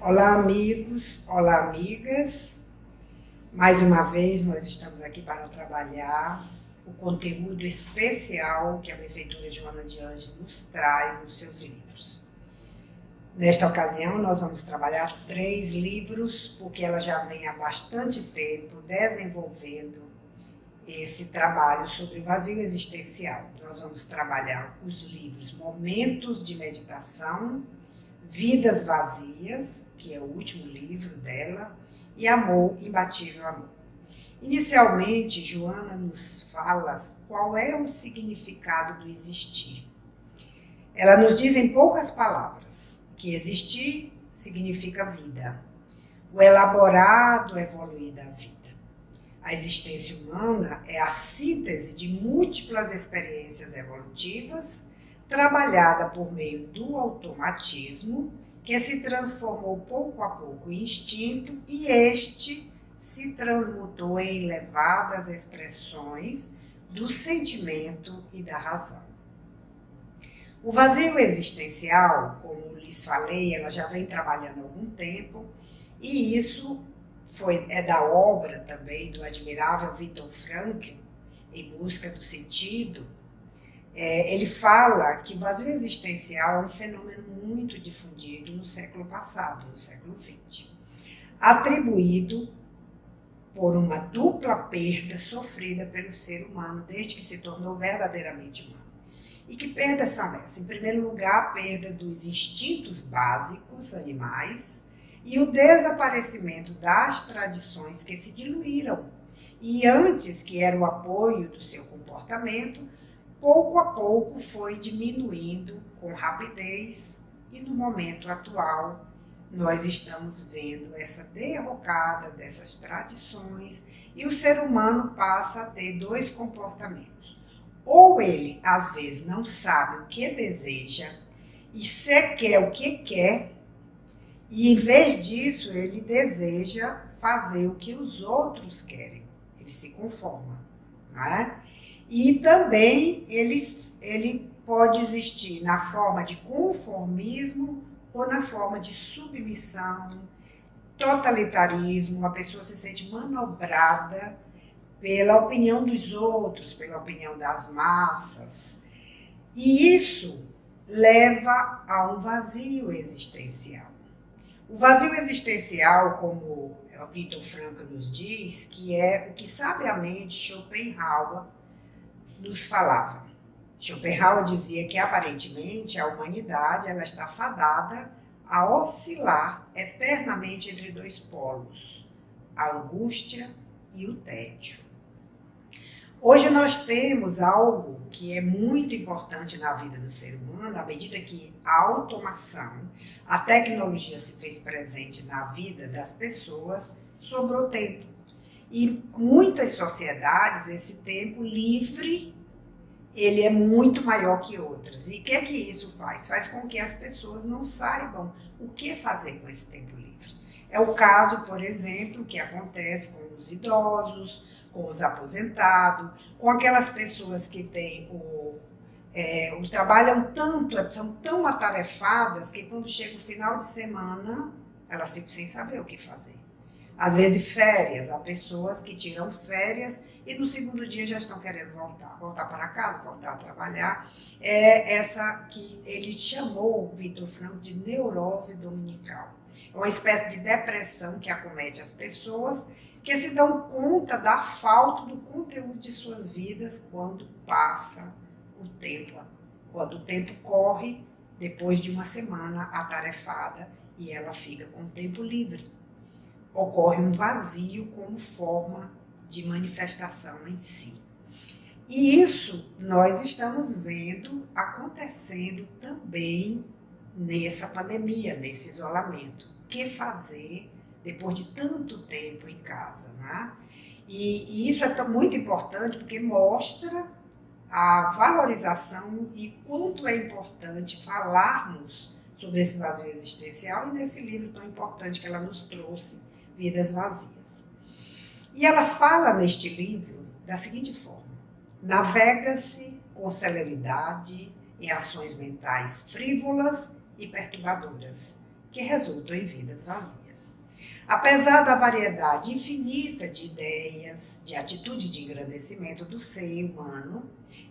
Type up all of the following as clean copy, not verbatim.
Olá, amigos, olá, amigas. Mais uma vez, nós estamos aqui para trabalhar o conteúdo especial que a Prefeitura Joana de Ângeles nos traz nos seus livros. Nesta ocasião, nós vamos trabalhar 3 livros, porque ela já vem há bastante tempo desenvolvendo esse trabalho sobre o vazio existencial. Nós vamos trabalhar os livros Momentos de Meditação, Vidas Vazias, que é o último livro dela, e Amor, Imbatível Amor. Inicialmente, Joana nos fala qual é o significado do existir. Ela nos diz em poucas palavras que existir significa vida, o elaborado evoluir da vida. A existência humana é a síntese de múltiplas experiências evolutivas trabalhada por meio do automatismo, que se transformou pouco a pouco em instinto, e este se transmutou em elevadas expressões do sentimento e da razão. O vazio existencial, como lhes falei, ela já vem trabalhando há algum tempo, e isso é da obra também do admirável Viktor Frankl, Em Busca do Sentido. Ele fala que o vazio existencial é um fenômeno muito difundido no século passado, no século XX, atribuído por uma dupla perda sofrida pelo ser humano desde que se tornou verdadeiramente humano. E que perdas são essas? Em primeiro lugar, a perda dos instintos básicos animais e o desaparecimento das tradições que se diluíram e antes, que era o apoio do seu comportamento, pouco a pouco foi diminuindo com rapidez, e no momento atual nós estamos vendo essa derrocada dessas tradições e o ser humano passa a ter 2 comportamentos. Ou ele, às vezes, não sabe o que deseja e sequer o que quer, e em vez disso ele deseja fazer o que os outros querem, ele se conforma, não é? E também ele pode existir na forma de conformismo ou na forma de submissão, totalitarismo. A pessoa se sente manobrada pela opinião dos outros, pela opinião das massas. E isso leva a um vazio existencial. O vazio existencial, como o Viktor Frankl nos diz, que é o que sabiamente Schopenhauer nos falava. Schopenhauer dizia que, aparentemente, a humanidade ela está fadada a oscilar eternamente entre 2 polos, a angústia e o tédio. Hoje nós temos algo que é muito importante na vida do ser humano, à medida que a automação, a tecnologia se fez presente na vida das pessoas, sobrou tempo. E muitas sociedades, esse tempo livre, ele é muito maior que outras. E o que é que isso faz? Faz com que as pessoas não saibam o que fazer com esse tempo livre. É o caso, por exemplo, que acontece com os idosos, com os aposentados, com aquelas pessoas que têm trabalham tanto, são tão atarefadas, que quando chega o final de semana, elas ficam sem saber o que fazer. Às vezes férias, há pessoas que tiram férias e no segundo dia já estão querendo voltar para casa, voltar a trabalhar. É essa que ele chamou, o Viktor Frankl, de neurose dominical. É uma espécie de depressão que acomete as pessoas que se dão conta da falta do conteúdo de suas vidas quando passa o tempo, quando o tempo corre depois de uma semana atarefada e ela fica com o tempo livre. Ocorre um vazio como forma de manifestação em si. E isso nós estamos vendo acontecendo também nessa pandemia, nesse isolamento. O que fazer depois de tanto tempo em casa, né? E isso é muito importante porque mostra a valorização e quanto é importante falarmos sobre esse vazio existencial, e nesse livro tão importante que ela nos trouxe, Vidas Vazias. E ela fala neste livro da seguinte forma: navega-se com celeridade em ações mentais frívolas e perturbadoras, que resultam em vidas vazias. Apesar da variedade infinita de ideias, de atitude de engrandecimento do ser humano,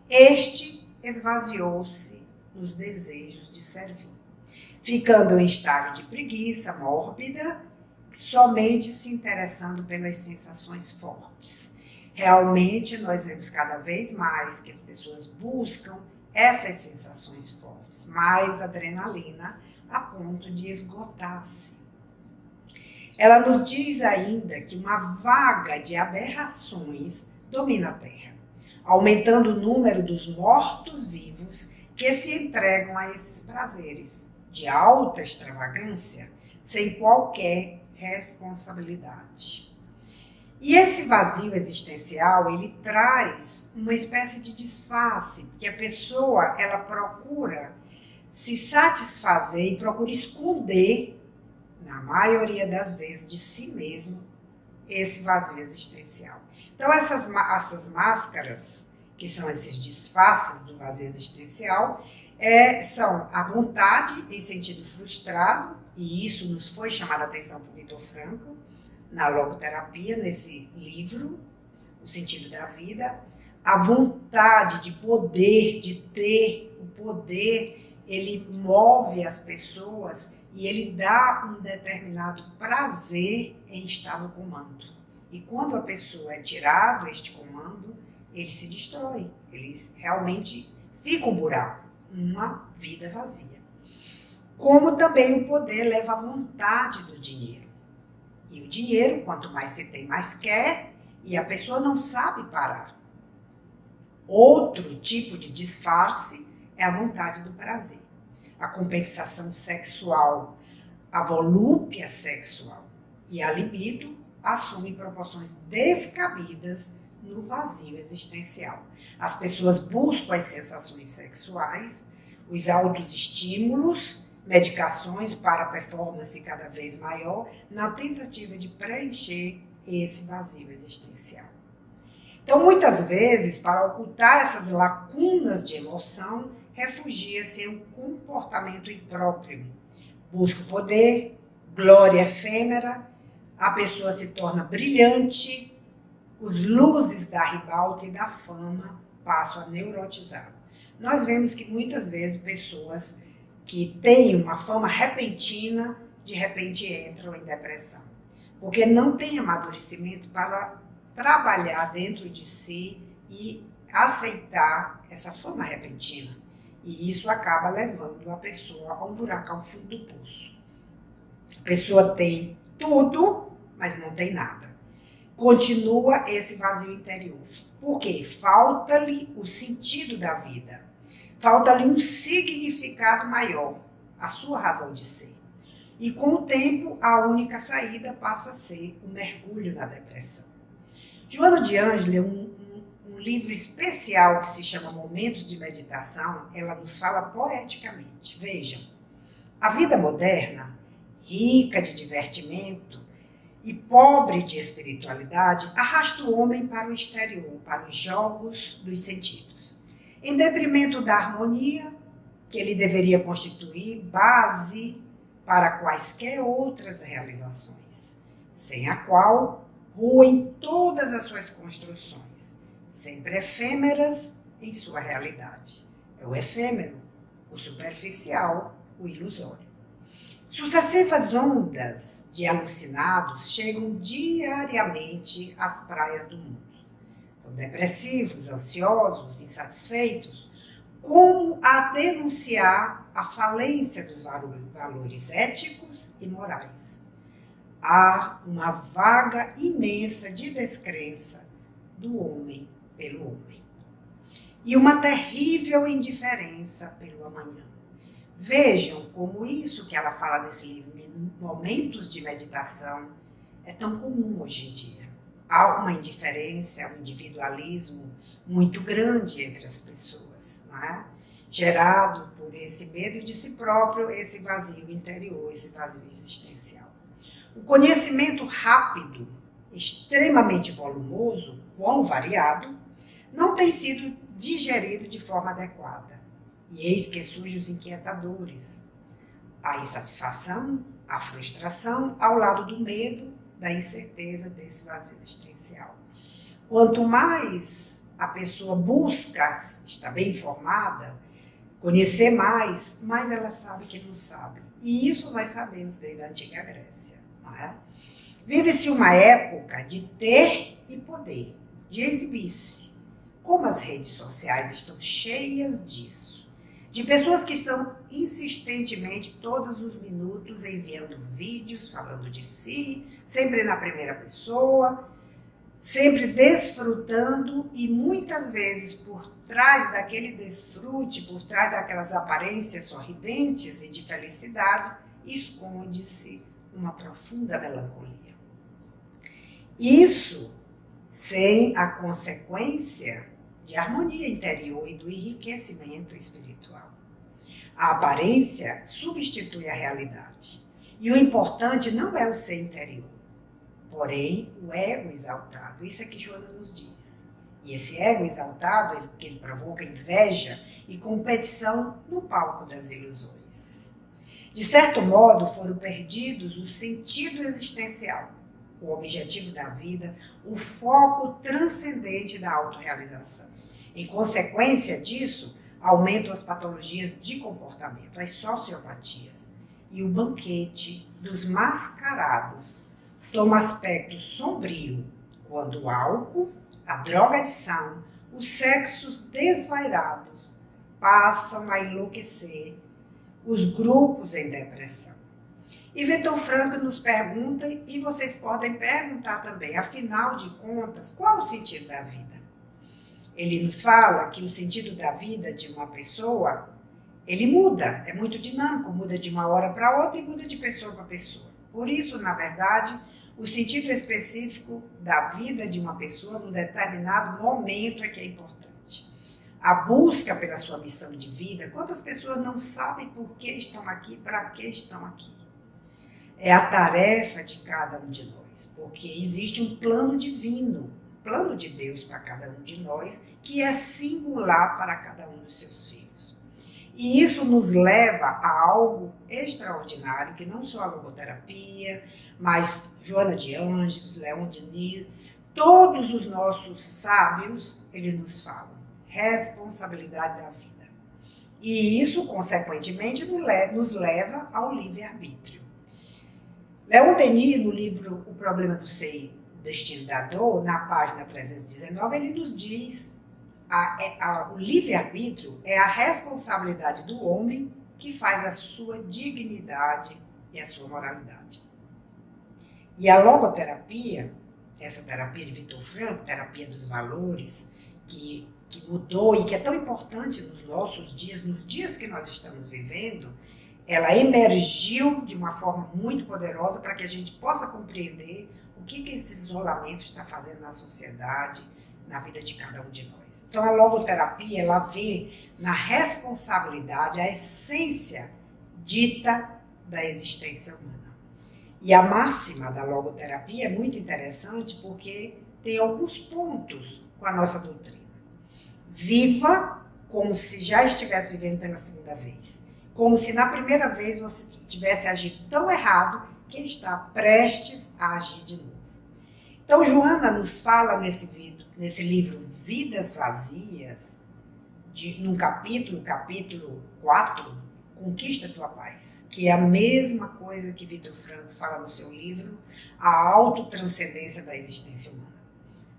este esvaziou-se nos desejos de servir, ficando em estado de preguiça mórbida, somente se interessando pelas sensações fortes. Realmente, nós vemos cada vez mais que as pessoas buscam essas sensações fortes, mais adrenalina, a ponto de esgotar-se. Ela nos diz ainda que uma vaga de aberrações domina a Terra, aumentando o número dos mortos-vivos que se entregam a esses prazeres de alta extravagância, sem qualquer responsabilidade. E esse vazio existencial, ele traz uma espécie de disfarce, porque a pessoa, ela procura se satisfazer e procura esconder, na maioria das vezes, de si mesmo, esse vazio existencial. Então, essas máscaras, que são esses disfarces do vazio existencial, são a vontade em sentido frustrado, e isso nos foi chamado a atenção por Viktor Frankl, na logoterapia, nesse livro, O Sentido da Vida. A vontade de poder, de ter o poder, ele move as pessoas e ele dá um determinado prazer em estar no comando. E quando a pessoa é tirado este comando, ele se destrói, ele realmente fica um buraco, uma vida vazia. Como também o poder leva à vontade do dinheiro. E o dinheiro, quanto mais se tem, mais quer, e a pessoa não sabe parar. Outro tipo de disfarce é a vontade do prazer, a compensação sexual, a volúpia sexual. E a libido assume proporções descabidas no vazio existencial. As pessoas buscam as sensações sexuais, os autoestímulos, medicações para performance cada vez maior, na tentativa de preencher esse vazio existencial. Então, muitas vezes, para ocultar essas lacunas de emoção, refugia-se em um comportamento impróprio. Busca o poder, glória efêmera, a pessoa se torna brilhante, os luzes da ribalta e da fama passam a neurotizar. Nós vemos que muitas vezes pessoas que têm uma fama repentina, de repente entram em depressão, porque não tem amadurecimento para trabalhar dentro de si e aceitar essa fama repentina. E isso acaba levando a pessoa a um buraco ao fundo do poço. A pessoa tem tudo, mas não tem nada. Continua esse vazio interior. Por quê? Falta-lhe o sentido da vida. Falta-lhe um significado maior, a sua razão de ser. E com o tempo, a única saída passa a ser o mergulho na depressão. Joana de Ângeles, um livro especial que se chama Momentos de Meditação, ela nos fala poeticamente. Vejam, a vida moderna, rica de divertimento e pobre de espiritualidade, arrasta o homem para o exterior, para os jogos dos sentidos, em detrimento da harmonia, que ele deveria constituir base para quaisquer outras realizações, sem a qual ruem todas as suas construções, sempre efêmeras em sua realidade. É o efêmero, o superficial, o ilusório. Sucessivas ondas de alucinados chegam diariamente às praias do mundo. São depressivos, ansiosos, insatisfeitos, como a denunciar a falência dos valores éticos e morais. Há uma vaga imensa de descrença do homem pelo homem. E uma terrível indiferença pelo amanhã. Vejam como isso que ela fala nesse livro, Momentos de Meditação, é tão comum hoje em dia. Há uma indiferença, um individualismo muito grande entre as pessoas, não é? Gerado por esse medo de si próprio, esse vazio interior, esse vazio existencial. O conhecimento rápido, extremamente volumoso, quão variado, não tem sido digerido de forma adequada. E eis que surgem os inquietadores, a insatisfação a frustração ao lado do medo, da incerteza, desse vazio existencial. Quanto mais a pessoa busca estar bem informada, conhecer mais ela sabe que não sabe. E isso nós sabemos desde a antiga Grécia. Não é? Vive-se uma época de ter e poder, de exibir-se. Como as redes sociais estão cheias disso. De pessoas que estão insistentemente, todos os minutos, enviando vídeos, falando de si, sempre na primeira pessoa, sempre desfrutando e muitas vezes por trás daquele desfrute, por trás daquelas aparências sorridentes e de felicidade, esconde-se uma profunda melancolia. Isso sem a consequência de harmonia interior e do enriquecimento espiritual. A aparência substitui a realidade. E o importante não é o ser interior, porém o ego exaltado. Isso é que Joana nos diz. E esse ego exaltado, ele provoca inveja e competição no palco das ilusões. De certo modo, foram perdidos o sentido existencial, o objetivo da vida, o foco transcendente da autorrealização. Em consequência disso, aumentam as patologias de comportamento, as sociopatias. E o banquete dos mascarados toma aspecto sombrio quando o álcool, a drogadição, os sexos desvairados passam a enlouquecer os grupos em depressão. E Vitor Frankl nos pergunta, e vocês podem perguntar também, afinal de contas, qual o sentido da vida? Ele nos fala que o sentido da vida de uma pessoa, ele muda, é muito dinâmico, muda de uma hora para outra e muda de pessoa para pessoa. Por isso, na verdade, o sentido específico da vida de uma pessoa num determinado momento é que é importante. A busca pela sua missão de vida, quantas pessoas não sabem por que estão aqui, para que estão aqui? É a tarefa de cada um de nós, porque existe um plano divino, um plano de Deus para cada um de nós, que é singular para cada um dos seus filhos. E isso nos leva a algo extraordinário, que não só a logoterapia, mas Joana de Ângeles, Leon Denis, todos os nossos sábios, eles nos falam, responsabilidade da vida. E isso, consequentemente, nos leva ao livre-arbítrio. Leon Denis, no livro O Problema do Ser, o Destino da Dor, na página 319, ele nos diz o livre-arbítrio é a responsabilidade do homem que faz a sua dignidade e a sua moralidade. E a logoterapia, essa terapia de Vitor Frankl, terapia dos valores, que mudou e que é tão importante nos nossos dias, nos dias que nós estamos vivendo, ela emergiu de uma forma muito poderosa para que a gente possa compreender o que esse isolamento está fazendo na sociedade, na vida de cada um de nós. Então, a logoterapia, ela vê na responsabilidade a essência dita da existência humana. E a máxima da logoterapia é muito interessante porque tem alguns pontos com a nossa doutrina. Viva como se já estivesse vivendo pela segunda vez. Como se na primeira vez você tivesse agido tão errado que está prestes a agir de novo. Então, Joana nos fala nesse livro Vidas Vazias, num capítulo 4, Conquista Tua Paz, que é a mesma coisa que Vitor Frankl fala no seu livro, A Autotranscendência da Existência Humana.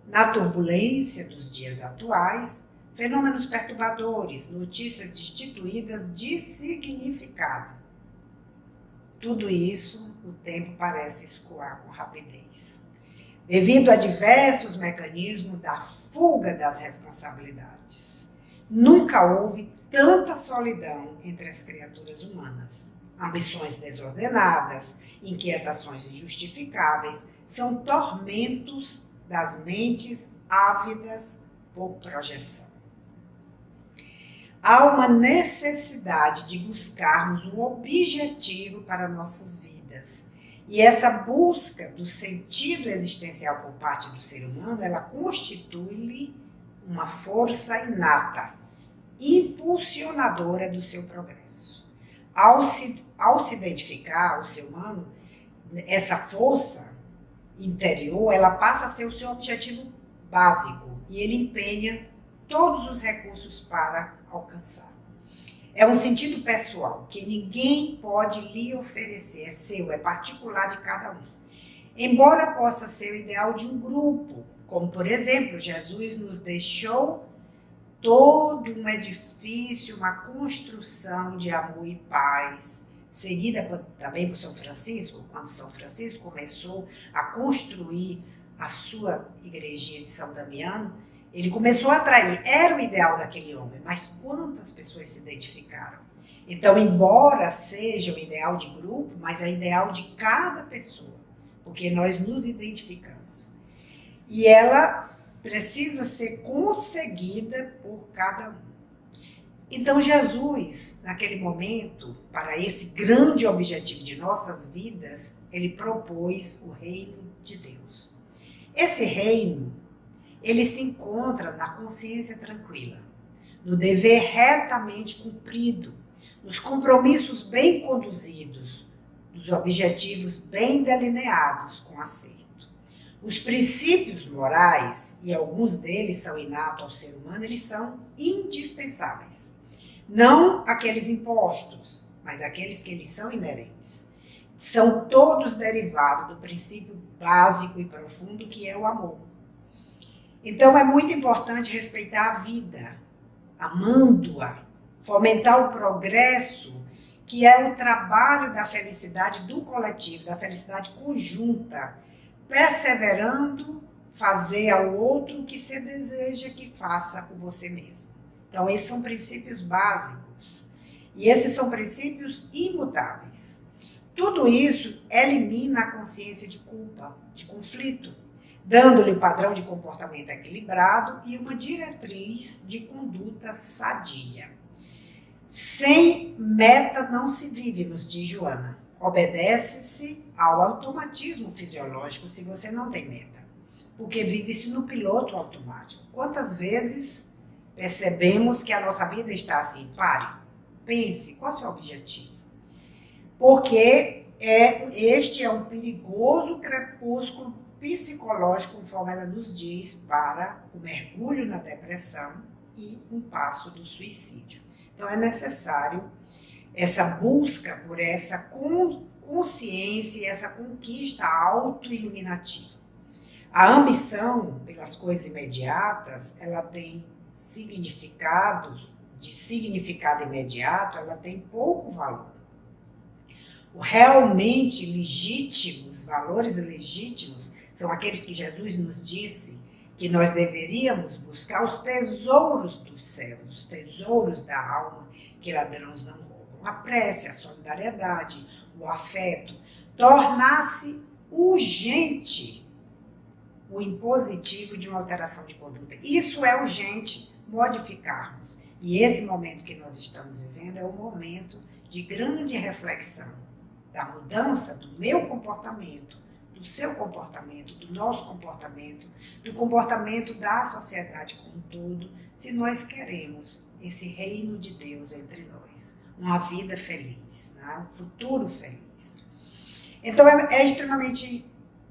Na turbulência dos dias atuais, fenômenos perturbadores, notícias destituídas de significado. Tudo isso, o tempo parece escoar com rapidez. Devido a diversos mecanismos da fuga das responsabilidades. Nunca houve tanta solidão entre as criaturas humanas. Ambições desordenadas, inquietações injustificáveis, são tormentos das mentes ávidas por projeção. Há uma necessidade de buscarmos um objetivo para nossas vidas. E essa busca do sentido existencial por parte do ser humano, ela constitui-lhe uma força inata, impulsionadora do seu progresso. Ao se identificar, o ser humano, essa força interior, ela passa a ser o seu objetivo básico e ele empenha todos os recursos para alcançar. É um sentido pessoal que ninguém pode lhe oferecer, é seu, é particular de cada um. Embora possa ser o ideal de um grupo, como por exemplo, Jesus nos deixou todo um edifício, uma construção de amor e paz, seguida também por São Francisco, quando São Francisco começou a construir a sua igrejinha de São Damiano, ele começou a atrair, era o ideal daquele homem, mas quantas pessoas se identificaram? Então, embora seja o ideal de grupo, mas é ideal de cada pessoa, porque nós nos identificamos. E ela precisa ser conseguida por cada um. Então, Jesus, naquele momento, para esse grande objetivo de nossas vidas, ele propôs o reino de Deus. Esse reino, ele se encontra na consciência tranquila, no dever retamente cumprido, nos compromissos bem conduzidos, nos objetivos bem delineados com acerto. Os princípios morais, e alguns deles são inatos ao ser humano, eles são indispensáveis. Não aqueles impostos, mas aqueles que eles são inerentes. São todos derivados do princípio básico e profundo que é o amor. Então é muito importante respeitar a vida, amando-a, fomentar o progresso, que é o trabalho da felicidade do coletivo, da felicidade conjunta, perseverando, fazer ao outro o que você deseja que faça por você mesmo. Então, esses são princípios básicos. E esses são princípios imutáveis. Tudo isso elimina a consciência de culpa, de conflito, dando-lhe um padrão de comportamento equilibrado e uma diretriz de conduta sadia. Sem meta não se vive, nos diz Joana. Obedece-se ao automatismo fisiológico se você não tem meta, porque vive-se no piloto automático. Quantas vezes percebemos que a nossa vida está assim? Pare, pense, qual é o seu objetivo? Porque este é um perigoso crepúsculo psicológico, conforme ela nos diz, para o mergulho na depressão e um passo do suicídio. Então é necessário essa busca por essa consciência e essa conquista auto-iluminativa. A ambição pelas coisas imediatas, ela tem significado imediato, ela tem pouco valor. O realmente legítimo, os valores legítimos, são aqueles que Jesus nos disse que nós deveríamos buscar, os tesouros dos céus, os tesouros da alma, que ladrões não roubam. A prece, a solidariedade, o afeto, tornar-se urgente o impositivo de uma alteração de conduta. Isso é urgente, modificarmos. E esse momento que nós estamos vivendo é um momento de grande reflexão, da mudança do meu comportamento, do seu comportamento, do nosso comportamento, do comportamento da sociedade como um todo, se nós queremos esse reino de Deus entre nós, uma vida feliz, né? Um futuro feliz. Então é extremamente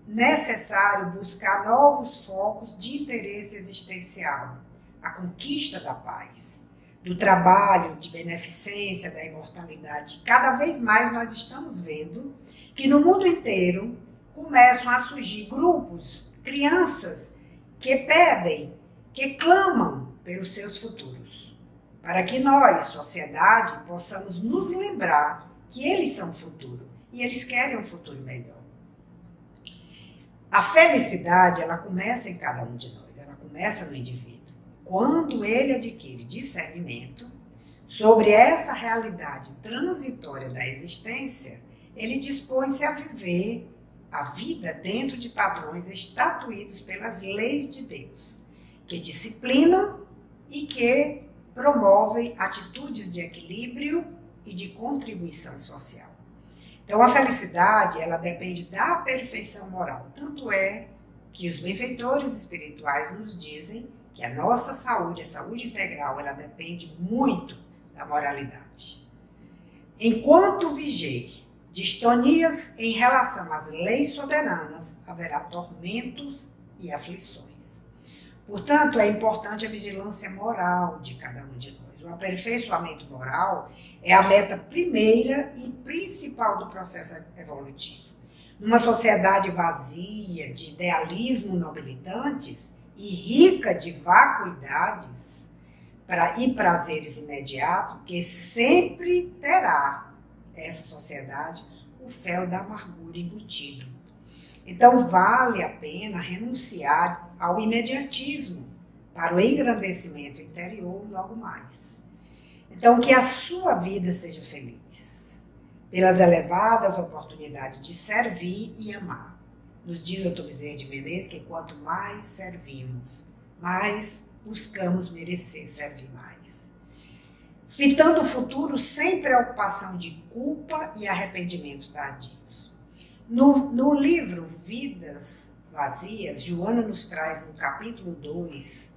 necessário buscar novos focos de interesse existencial, a conquista da paz, do trabalho, de beneficência, da imortalidade. Cada vez mais nós estamos vendo que no mundo inteiro começam a surgir grupos, crianças, que pedem, que clamam pelos seus futuros, para que nós, sociedade, possamos nos lembrar que eles são o futuro e eles querem um futuro melhor. A felicidade, ela começa em cada um de nós, ela começa no indivíduo. Quando ele adquire discernimento sobre essa realidade transitória da existência, ele dispõe-se a viver a vida dentro de padrões estatuídos pelas leis de Deus, que disciplinam e que promovem atitudes de equilíbrio e de contribuição social. Então, a felicidade, ela depende da perfeição moral. Tanto é que os benfeitores espirituais nos dizem que a nossa saúde, a saúde integral, ela depende muito da moralidade. Enquanto viger distonias em relação às leis soberanas, haverá tormentos e aflições. Portanto, é importante a vigilância moral de cada um de nós. O aperfeiçoamento moral é a meta primeira e principal do processo evolutivo. Numa sociedade vazia de idealismo nobilitantes e rica de vacuidades e prazeres imediatos, que sempre terá essa sociedade o fel da amargura embutido. Então, vale a pena renunciar ao imediatismo para o engrandecimento interior logo mais. Então, que a sua vida seja feliz, pelas elevadas oportunidades de servir e amar. Nos diz o Dr. Bezerra de Menezes que quanto mais servimos, mais buscamos merecer servir mais. Fitando o futuro sem preocupação de culpa e arrependimentos tardios. No livro Vidas Vazias, Joana nos traz no capítulo 2,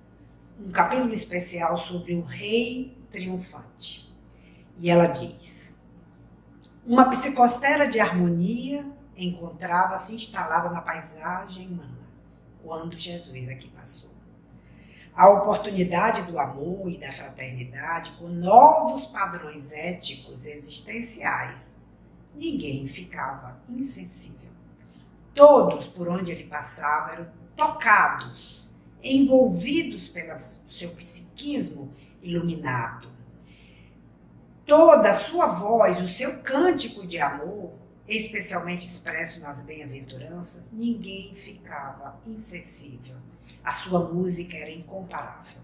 um capítulo especial sobre o rei triunfante. E ela diz: uma psicosfera de harmonia encontrava-se instalada na paisagem humana quando Jesus aqui passou. A oportunidade do amor e da fraternidade com novos padrões éticos existenciais. Ninguém ficava insensível. Todos, por onde ele passava, eram tocados, envolvidos pelo seu psiquismo iluminado. Toda a sua voz, o seu cântico de amor, especialmente expresso nas bem-aventuranças, ninguém ficava insensível. A sua música era incomparável.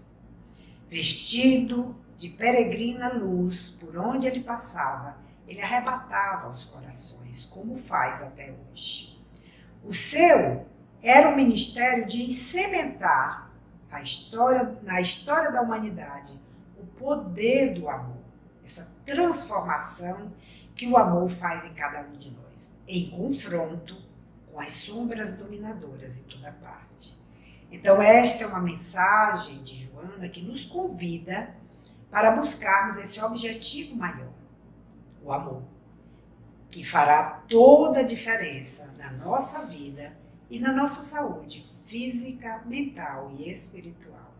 Vestido de peregrina luz, por onde ele passava, ele arrebatava os corações, como faz até hoje. O seu era o ministério de cimentar na história da humanidade o poder do amor, essa transformação que o amor faz em cada um de nós, em confronto com as sombras dominadoras em toda parte. Então, esta é uma mensagem de Joana que nos convida para buscarmos esse objetivo maior, o amor, que fará toda a diferença na nossa vida e na nossa saúde física, mental e espiritual.